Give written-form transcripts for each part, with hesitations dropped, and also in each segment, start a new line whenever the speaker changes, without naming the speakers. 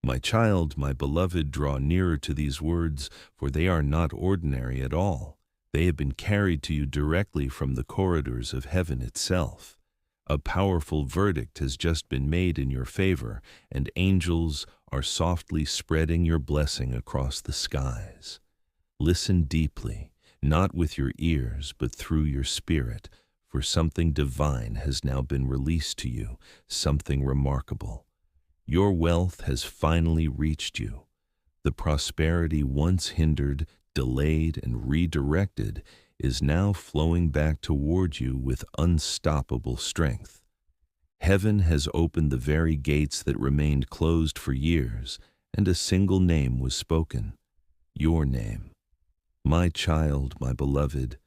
My child, my beloved, draw nearer to these words, for they are not ordinary at all. They have been carried to you directly from the corridors of heaven itself. A powerful verdict has just been made in your favor, and angels are softly spreading your blessing across the skies. Listen deeply, not with your ears, but through your spirit, for something divine has now been released to you, something remarkable. Your wealth has finally reached you. The prosperity once hindered, delayed, and redirected is now flowing back toward you with unstoppable strength. Heaven has opened the very gates that remained closed for years, and a single name was spoken, your name. My child, my beloved,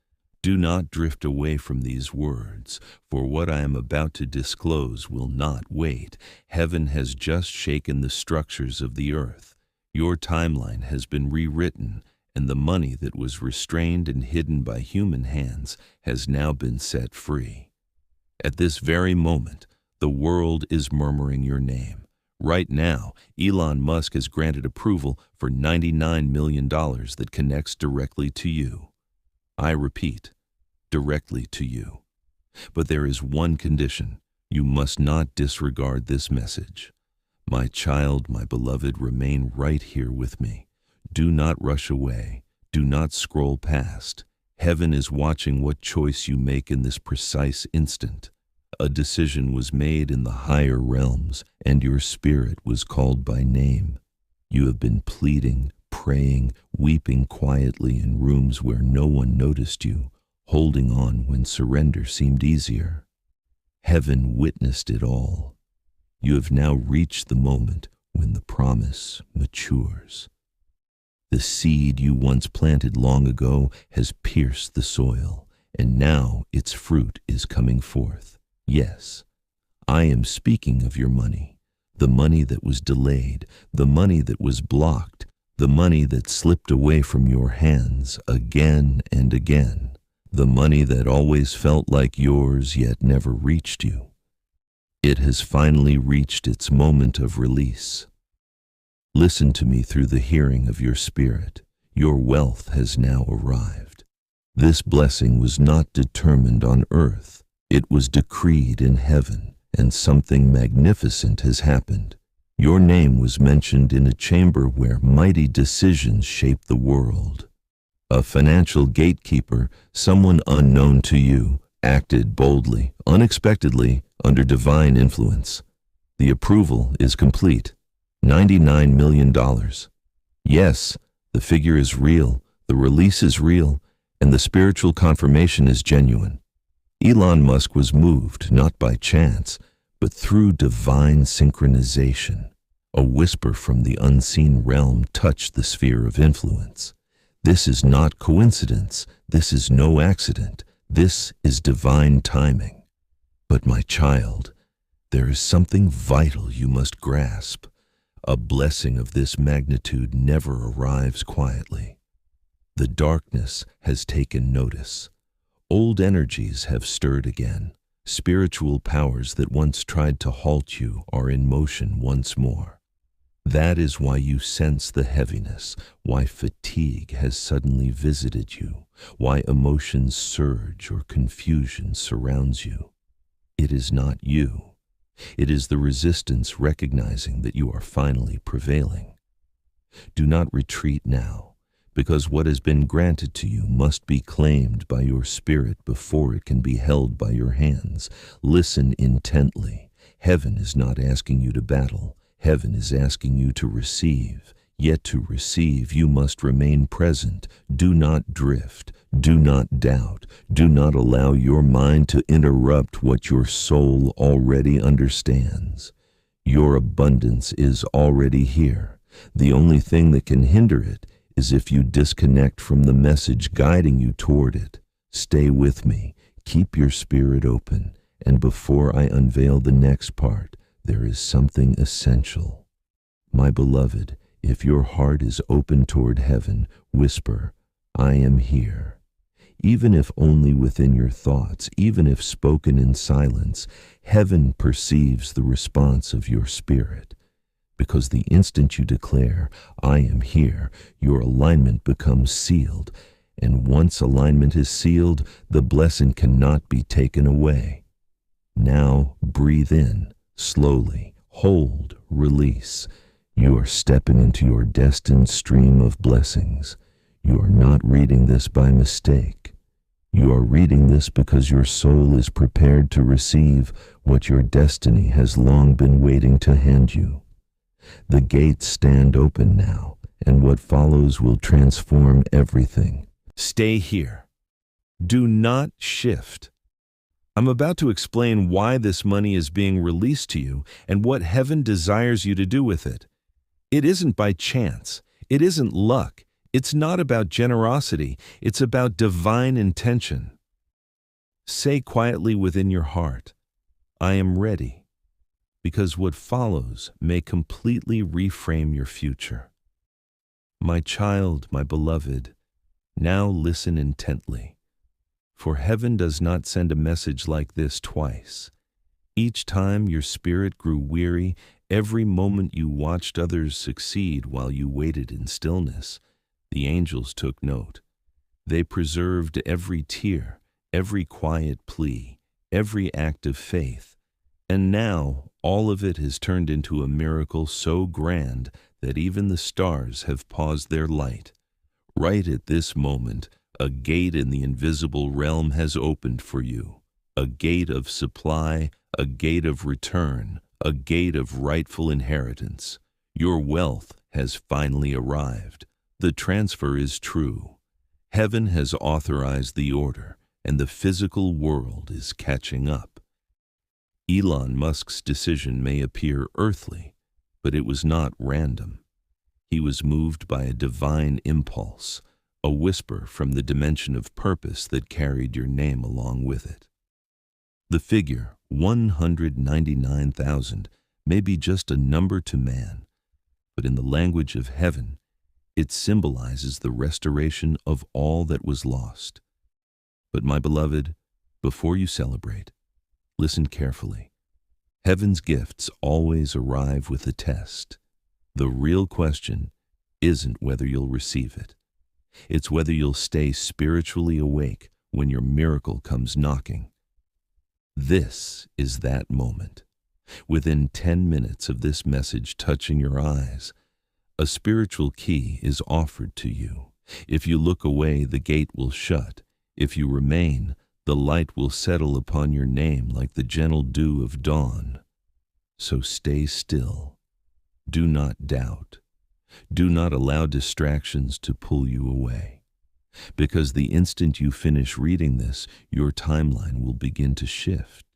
do not drift away from these words, for what I am about to disclose will not wait. Heaven has just shaken the structures of the earth. Your timeline has been rewritten, and the money that was restrained and hidden by human hands has now been set free. At this very moment, the world is murmuring your name. Right now, Elon Musk has granted approval for $99 million that connects directly to you. I repeat, directly to you. But there is one condition. You must not disregard this message. My child, my beloved, remain right here with me. Do not rush away. Do not scroll past. Heaven is watching what choice you make in this precise instant. A decision was made in the higher realms, and your spirit was called by name. You have been pleading, praying, weeping quietly in rooms where no one noticed you, holding on when surrender seemed easier. Heaven witnessed it all. You have now reached the moment when the promise matures. The seed you once planted long ago has pierced the soil, and now its fruit is coming forth. Yes, I am speaking of your money, the money that was delayed, the money that was blocked, the money that slipped away from your hands again and again, the money that always felt like yours yet never reached you. It has finally reached its moment of release. Listen to me through the hearing of your spirit. Your wealth has now arrived. This blessing was not determined on earth. It was decreed in heaven, and something magnificent has happened. Your name was mentioned in a chamber where mighty decisions shape the world. A financial gatekeeper, someone unknown to you, acted boldly, unexpectedly, under divine influence. The approval is complete. $99 million. Yes, the figure is real, the release is real, and the spiritual confirmation is genuine. Elon Musk was moved not by chance, but through divine synchronization. A whisper from the unseen realm touched the sphere of influence. This is not coincidence. This is no accident. This is divine timing. But my child, there is something vital you must grasp. A blessing of this magnitude never arrives quietly. The darkness has taken notice. Old energies have stirred again. Spiritual powers that once tried to halt you are in motion once more. That is why you sense the heaviness, why fatigue has suddenly visited you, why emotions surge or confusion surrounds you. It is not you. It is the resistance recognizing that you are finally prevailing. Do not retreat now, because what has been granted to you must be claimed by your spirit before it can be held by your hands. Listen intently. Heaven is not asking you to battle. Heaven is asking you to receive. Yet to receive, you must remain present. Do not drift. Do not doubt. Do not allow your mind to interrupt what your soul already understands. Your abundance is already here. The only thing that can hinder it is if you disconnect from the message guiding you toward it. Stay with me. Keep your spirit open. And before I unveil the next part, there is something essential. My beloved, if your heart is open toward heaven, whisper, I am here. Even if only within your thoughts, even if spoken in silence, heaven perceives the response of your spirit. because the instant you declare, "I am here," your alignment becomes sealed. And once alignment is sealed, the blessing cannot be taken away. Now breathe in, slowly, hold, release. You are stepping into your destined stream of blessings. You are not reading this by mistake. You are reading this because your soul is prepared to receive what your destiny has long been waiting to hand you. The gates stand open now, and what follows will transform everything. Stay here. Do not shift. I'm about to explain why this money is being released to you and what heaven desires you to do with it. It isn't by chance. It isn't luck. It's not about generosity. It's about divine intention. Say quietly within your heart, "I am ready," because what follows may completely reframe your future. My child, my beloved, now listen intently. For heaven does not send a message like this twice. Each time your spirit grew weary, every moment you watched others succeed while you waited in stillness, the angels took note. They preserved every tear, every quiet plea, every act of faith. And now all of it has turned into a miracle so grand that even the stars have paused their light. Right at this moment, a gate in the invisible realm has opened for you. A gate of supply, a gate of return, a gate of rightful inheritance. Your wealth has finally arrived. The transfer is true. Heaven has authorized the order, and the physical world is catching up. Elon Musk's decision may appear earthly, but it was not random. He was moved by a divine impulse, a whisper from the dimension of purpose that carried your name along with it. The figure, 199,000, may be just a number to man, but in the language of heaven, it symbolizes the restoration of all that was lost. But my beloved, before you celebrate, listen carefully. Heaven's gifts always arrive with a test. The real question isn't whether you'll receive it. It's whether you'll stay spiritually awake when your miracle comes knocking. This is that moment. Within 10 minutes of this message touching your eyes, a spiritual key is offered to you. If you look away, the gate will shut. If you remain, the light will settle upon your name like the gentle dew of dawn. So stay still. Do not doubt. Do not allow distractions to pull you away. Because the instant you finish reading this, your timeline will begin to shift.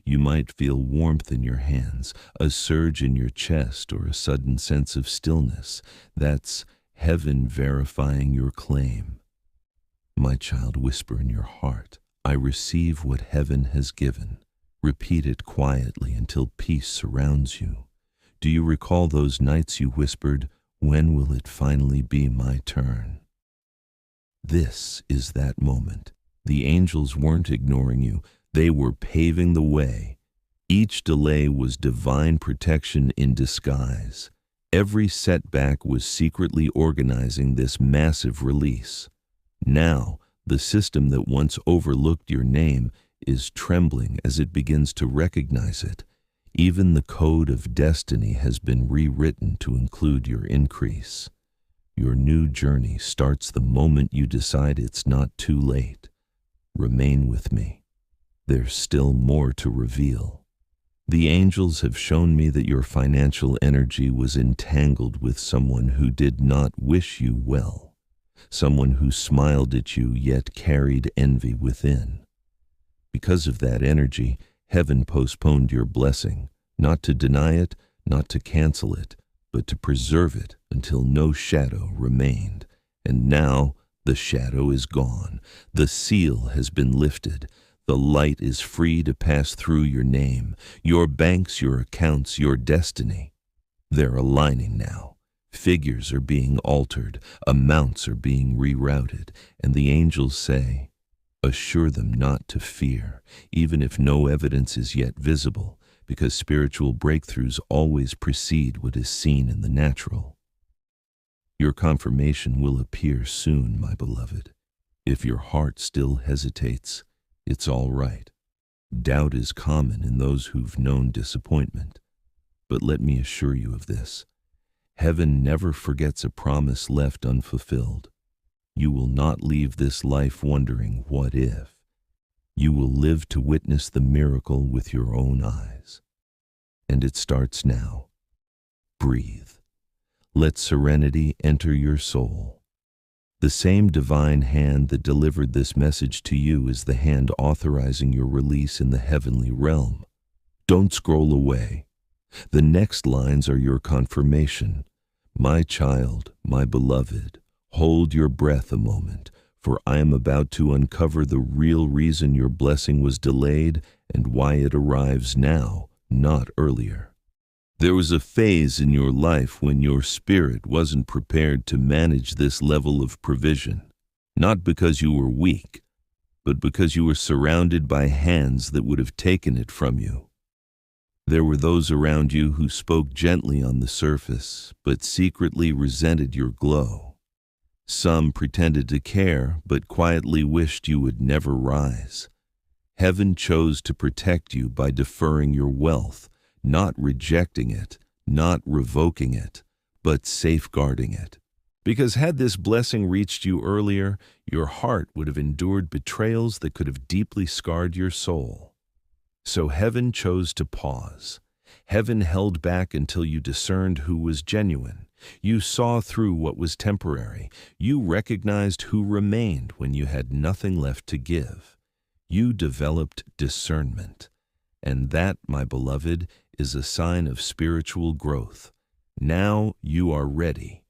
You might feel warmth in your hands, a surge in your chest, or a sudden sense of stillness. That's heaven verifying your claim. My child, whisper in your heart, "I receive what heaven has given." Repeat it quietly until peace surrounds you. Do you recall those nights you whispered, "When will it finally be my turn?" This is that moment. The angels weren't ignoring you. They were paving the way. Each delay was divine protection in disguise. Every setback was secretly organizing this massive release. Now, the system that once overlooked your name is trembling as it begins to recognize it. Even the code of destiny has been rewritten to include your increase. Your new journey starts the moment you decide it's not too late. Remain with me. There's still more to reveal. The angels have shown me that your financial energy was entangled with someone who did not wish you well, someone who smiled at you yet carried envy within. Because of that energy, heaven postponed your blessing, not to deny it, not to cancel it, but to preserve it until no shadow remained. And now the shadow is gone. The seal has been lifted. The light is free to pass through your name, your banks, your accounts, your destiny. They're aligning now. Figures are being altered, amounts are being rerouted, and the angels say, "Assure them not to fear, even if no evidence is yet visible, because spiritual breakthroughs always precede what is seen in the natural. Your confirmation will appear soon, my beloved. If your heart still hesitates, it's all right. Doubt is common in those who've known disappointment. But let me assure you of this. Heaven never forgets a promise left unfulfilled. You will not leave this life wondering, what if? You will live to witness the miracle with your own eyes. And it starts now. Breathe. Let serenity enter your soul. The same divine hand that delivered this message to you is the hand authorizing your release in the heavenly realm. Don't scroll away. The next lines are your confirmation. My child, my beloved, hold your breath a moment, for I am about to uncover the real reason your blessing was delayed and why it arrives now, not earlier. There was a phase in your life when your spirit wasn't prepared to manage this level of provision, not because you were weak, but because you were surrounded by hands that would have taken it from you. There were those around you who spoke gently on the surface, but secretly resented your glow. Some pretended to care, but quietly wished you would never rise. Heaven chose to protect you by deferring your wealth, not rejecting it, not revoking it, but safeguarding it. Because had this blessing reached you earlier, your heart would have endured betrayals that could have deeply scarred your soul. So heaven chose to pause. Heaven held back until you discerned who was genuine. You saw through what was temporary. You recognized who remained when you had nothing left to give. You developed discernment. And that, my beloved, is a sign of spiritual growth. Now you are ready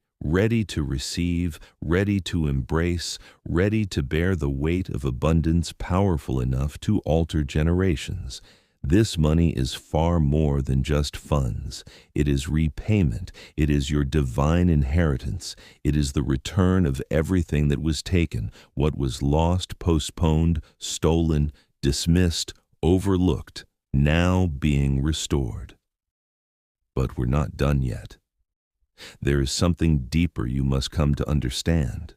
to receive, ready to embrace, ready to bear the weight of abundance powerful enough to alter generations. This money is far more than just funds. It is repayment. It is your divine inheritance. It is the return of everything that was taken, what was lost, postponed, stolen, dismissed, overlooked, now being restored. But we're not done yet. There is something deeper you must come to understand.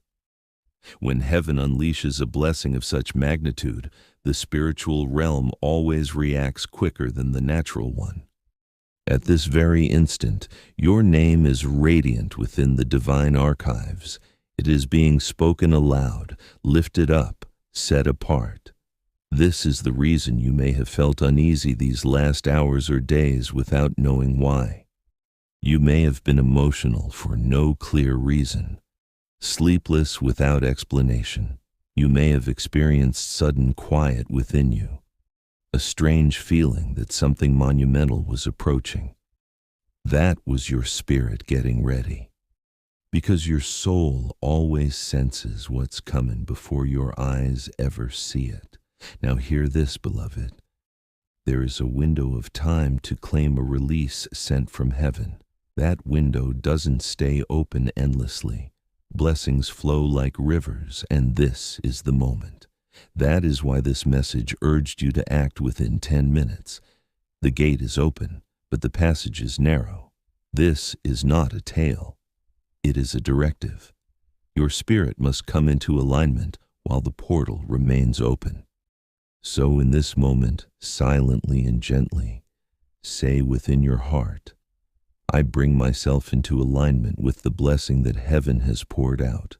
When heaven unleashes a blessing of such magnitude, the spiritual realm always reacts quicker than the natural one. At this very instant, your name is radiant within the divine archives. It is being spoken aloud, lifted up, set apart. This is the reason you may have felt uneasy these last hours or days without knowing why. You may have been emotional for no clear reason, sleepless without explanation. You may have experienced sudden quiet within you, a strange feeling that something monumental was approaching. That was your spirit getting ready, because your soul always senses what's coming before your eyes ever see it. Now hear this, beloved. There is a window of time to claim a release sent from heaven. That window doesn't stay open endlessly. Blessings flow like rivers, and this is the moment. That is why this message urged you to act within 10 minutes. The gate is open, but the passage is narrow. This is not a tale. It is a directive. Your spirit must come into alignment while the portal remains open. So in this moment, silently and gently, say within your heart, I bring myself into alignment with the blessing that heaven has poured out.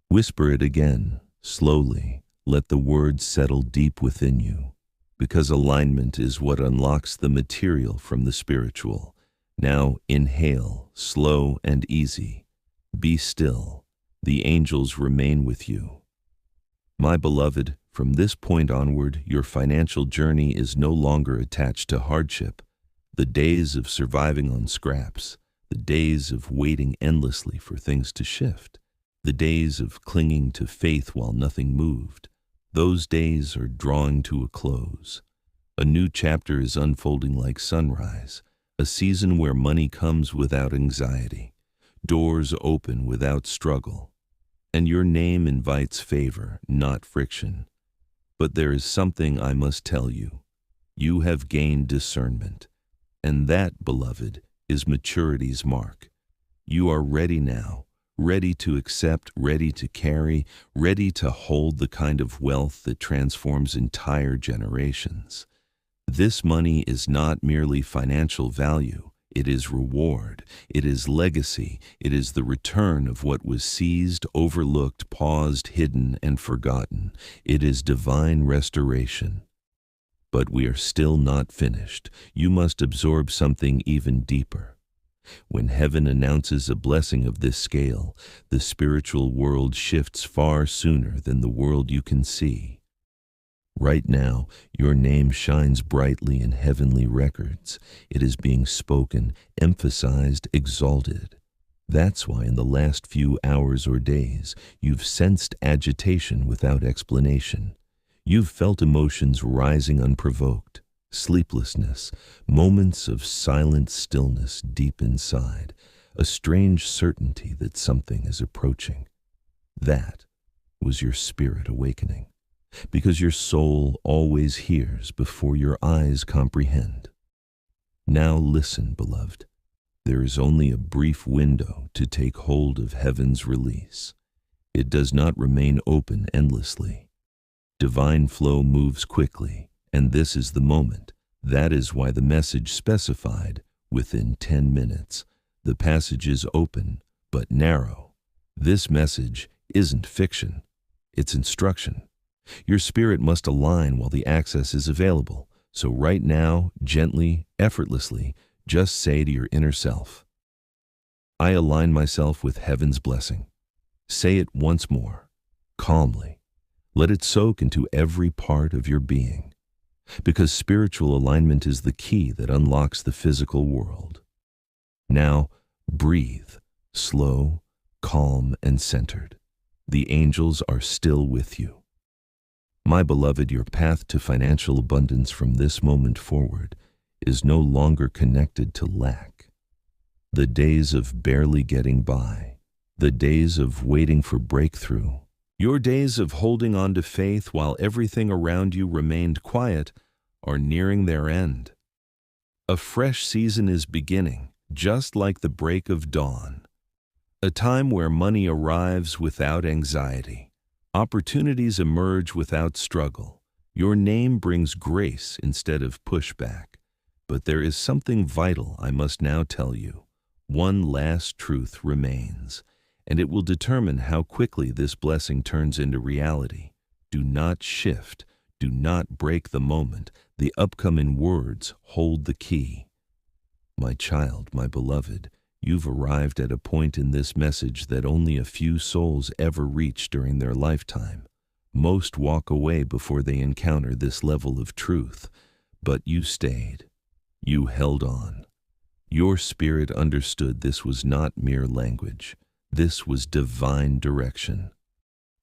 Whisper it again, slowly. Let the words settle deep within you, because alignment is what unlocks the material from the spiritual. Now inhale, slow and easy. Be still. The angels remain with you. My beloved, from this point onward, your financial journey is no longer attached to hardship. The days of surviving on scraps, the days of waiting endlessly for things to shift, the days of clinging to faith while nothing moved, those days are drawing to a close. A new chapter is unfolding like sunrise, a season where money comes without anxiety, doors open without struggle, and your name invites favor, not friction. But there is something I must tell you. You have gained discernment. And that, beloved, is maturity's mark. You are ready now, ready to accept, ready to carry, ready to hold the kind of wealth that transforms entire generations. This money is not merely financial value. It is reward. It is legacy. It is the return of what was seized, overlooked, paused, hidden, and forgotten. It is divine restoration. But we are still not finished. You must absorb something even deeper. When heaven announces a blessing of this scale, the spiritual world shifts far sooner than the world you can see. Right now, your name shines brightly in heavenly records. It is being spoken, emphasized, exalted. That's why in the last few hours or days, you've sensed agitation without explanation. You've felt emotions rising unprovoked, sleeplessness, moments of silent stillness deep inside, a strange certainty that something is approaching. That was your spirit awakening, because your soul always hears before your eyes comprehend. Now listen, beloved. There is only a brief window to take hold of heaven's release. It does not remain open endlessly. Divine flow moves quickly, and this is the moment. That is why the message specified within 10 minutes. The passage is open, but narrow. This message isn't fiction. It's instruction. Your spirit must align while the access is available. So right now, gently, effortlessly, just say to your inner self, I align myself with heaven's blessing. Say it once more, calmly. Let it soak into every part of your being, because spiritual alignment is the key that unlocks the physical world. Now, breathe, slow, calm, and centered. The angels are still with you. My beloved, your path to financial abundance from this moment forward is no longer connected to lack. The days of barely getting by, the days of waiting for breakthrough, your days of holding on to faith while everything around you remained quiet are nearing their end. A fresh season is beginning, just like the break of dawn. A time where money arrives without anxiety. Opportunities emerge without struggle. Your name brings grace instead of pushback. But there is something vital I must now tell you. One last truth remains, and it will determine how quickly this blessing turns into reality. Do not shift. Do not break the moment. The upcoming words hold the key. My child, my beloved, you've arrived at a point in this message that only a few souls ever reach during their lifetime. Most walk away before they encounter this level of truth, but you stayed. You held on. Your spirit understood this was not mere language. This was divine direction.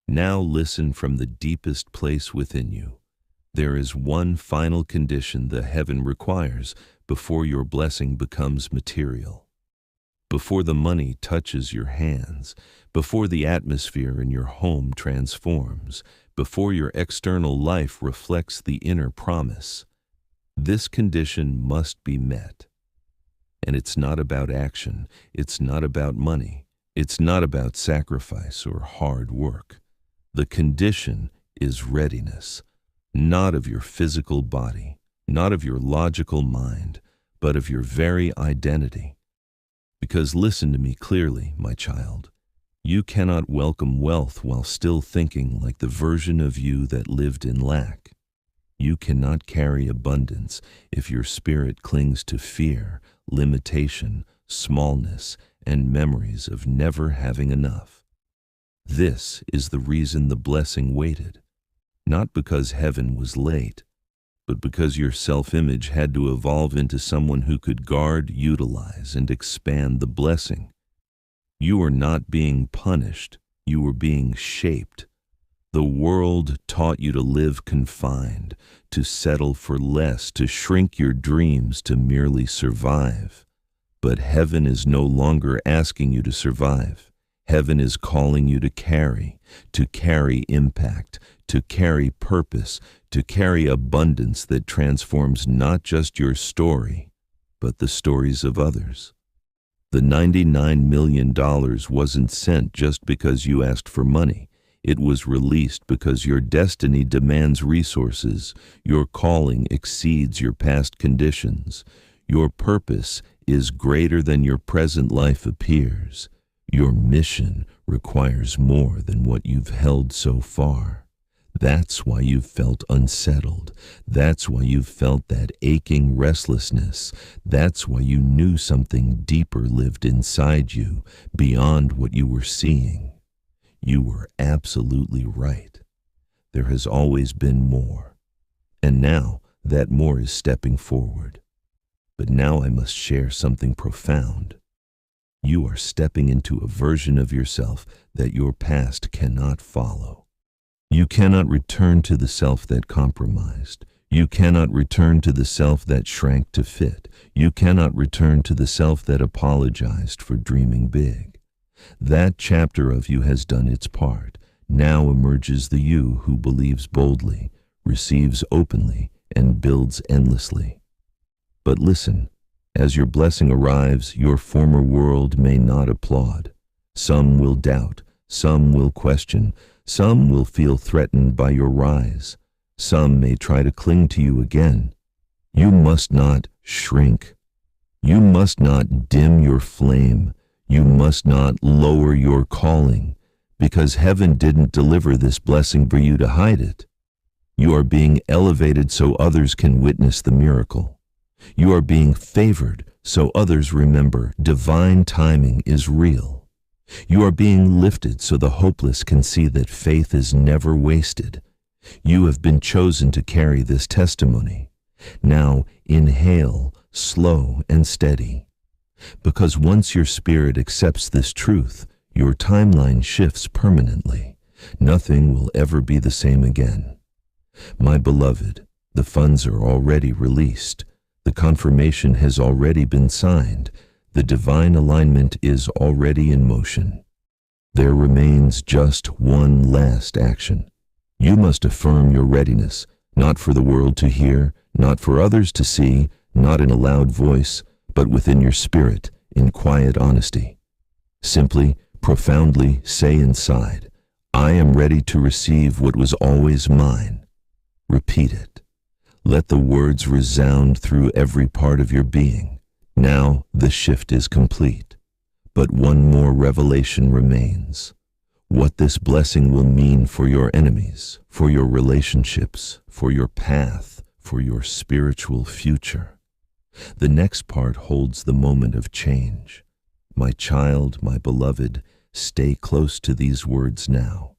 Now listen from the deepest place within you. There is one final condition the heaven requires before your blessing becomes material. Before the money touches your hands, before the atmosphere in your home transforms, before your external life reflects the inner promise, this condition must be met. And it's not about action, it's not about money, it's not about sacrifice or hard work. The condition is readiness, not of your physical body, not of your logical mind, but of your very identity. Because listen to me clearly, my child, you cannot welcome wealth while still thinking like the version of you that lived in lack. You cannot carry abundance if your spirit clings to fear, limitation, smallness, and memories of never having enough. This is the reason the blessing waited, not because heaven was late, but because your self-image had to evolve into someone who could guard, utilize, and expand the blessing. You were not being punished, you were being shaped. The world taught you to live confined, to settle for less, to shrink your dreams to merely survive. But heaven is no longer asking you to survive. Heaven is calling you to carry impact, to carry purpose, to carry abundance that transforms not just your story, but the stories of others. The $99 million wasn't sent just because you asked for money. It was released because your destiny demands resources. Your calling exceeds your past conditions. Your purpose is greater than your present life appears. Your mission requires more than what you've held so far. That's why you've felt unsettled. That's why you've felt that aching restlessness. That's why you knew something deeper lived inside you, beyond what you were seeing. You were absolutely right. There has always been more. And now that more is stepping forward. But now I must share something profound. You are stepping into a version of yourself that your past cannot follow. You cannot return to the self that compromised. You cannot return to the self that shrank to fit. You cannot return to the self that apologized for dreaming big. That chapter of you has done its part. Now emerges the you who believes boldly, receives openly, and builds endlessly. But listen, as your blessing arrives, your former world may not applaud. Some will doubt, some will question, some will feel threatened by your rise. Some may try to cling to you again. You must not shrink. You must not dim your flame. You must not lower your calling, because heaven didn't deliver this blessing for you to hide it. You are being elevated so others can witness the miracle. You are being favored so others remember divine timing is real. You are being lifted so the hopeless can see that faith is never wasted. You have been chosen to carry this testimony. Now inhale, slow and steady. Because once your spirit accepts this truth, your timeline shifts permanently. Nothing will ever be the same again. My beloved, the funds are already released. The confirmation has already been signed. The divine alignment is already in motion. There remains just one last action. You must affirm your readiness, not for the world to hear, not for others to see, not in a loud voice, but within your spirit, in quiet honesty. Simply, profoundly say inside, I am ready to receive what was always mine. Repeat it. Let the words resound through every part of your being. Now the shift is complete. But one more revelation remains. What this blessing will mean for your enemies, for your relationships, for your path, for your spiritual future. The next part holds the moment of change. My child, my beloved, stay close to these words now.